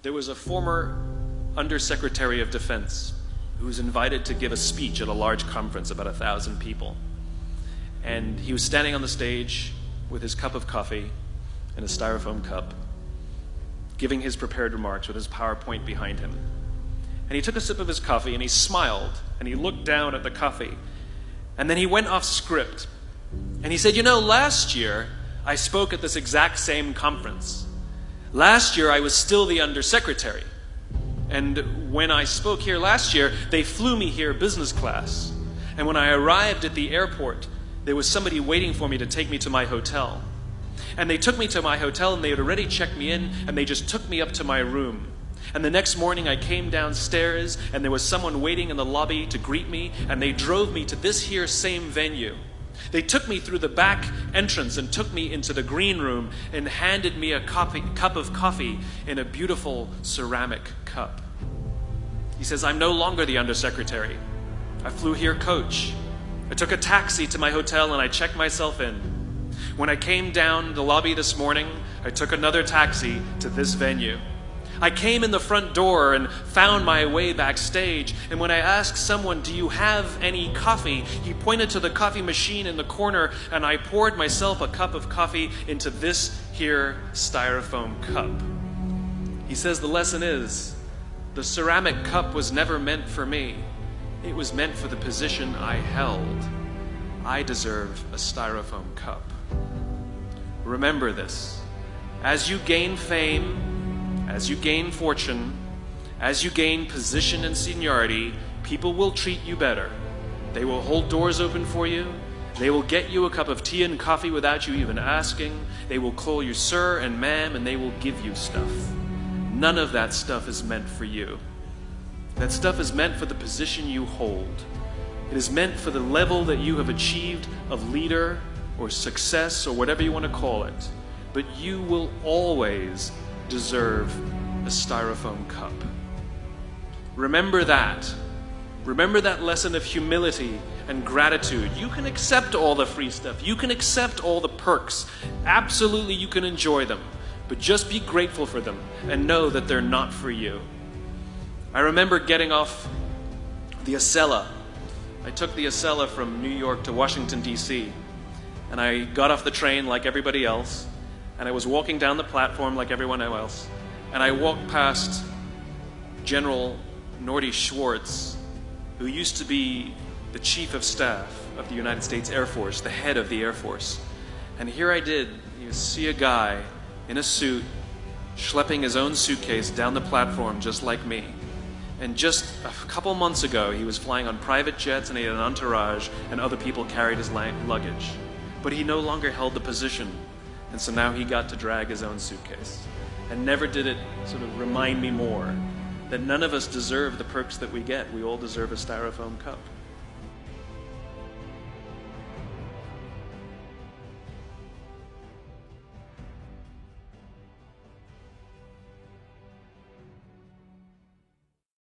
There was a former Undersecretary of Defense who was invited to give a speech at a large conference, about 1,000 people. And he was standing on the stage with his cup of coffee in a styrofoam cup, giving his prepared remarks with his PowerPoint behind him. And he took a sip of his coffee and he smiled and he looked down at the coffee. And then he went off script. And he said, "You know, last year I spoke at this exact same conference. Last year I was still the Undersecretary. And when I spoke here last year, they flew me here business class. And when I arrived at the airport, there was somebody waiting for me to take me to my hotel. And they took me to my hotel and they had already checked me in and they just took me up to my room. And the next morning I came downstairs and there was someone waiting in the lobby to greet me and they drove me to this here same venue. They took me through the back entrance and took me into the green room and handed me a cup of coffee in a beautiful ceramic cup." He says, "I'm no longer the Undersecretary. I flew here coach. I took a taxi to my hotel and I checked myself in. When I came down the lobby this morning, I took another taxi to this venue. I came in the front door and found my way backstage, and when I asked someone, 'Do you have any coffee?' he pointed to the coffee machine in the corner, and I poured myself a cup of coffee into this here styrofoam cup." He says the lesson is, the ceramic cup was never meant for me. It was meant for the position I held. I deserve a styrofoam cup. Remember this. As you gain fame, as you gain fortune, as you gain position and seniority, people will treat you better. They will hold doors open for you. They will get you a cup of tea and coffee without you even asking. They will call you sir and ma'am, and they will give you stuff. None of that stuff is meant for you. That stuff is meant for the position you hold. It is meant for the level that you have achieved of leader or success or whatever you want to call it. But you will always deserve a styrofoam cup. Remember that. Remember that lesson of humility and gratitude. You can accept all the free stuff. You can accept all the perks. Absolutely, you can enjoy them. But just be grateful for them and know that they're not for you. I remember getting off the Acela. I took the Acela from New York to Washington, D.C. And I got off the train like everybody else. And I was walking down the platform like everyone else. And I walked past General Norty Schwartz, who used to be the Chief of Staff of the United States Air Force, the head of the Air Force. And here I did, you see a guy in a suit schlepping his own suitcase down the platform just like me. And just a couple months ago, he was flying on private jets and he had an entourage and other people carried his luggage. But he no longer held the position. And so now he got to drag his own suitcase. And never did it sort of remind me more that none of us deserve the perks that we get. We all deserve a styrofoam cup.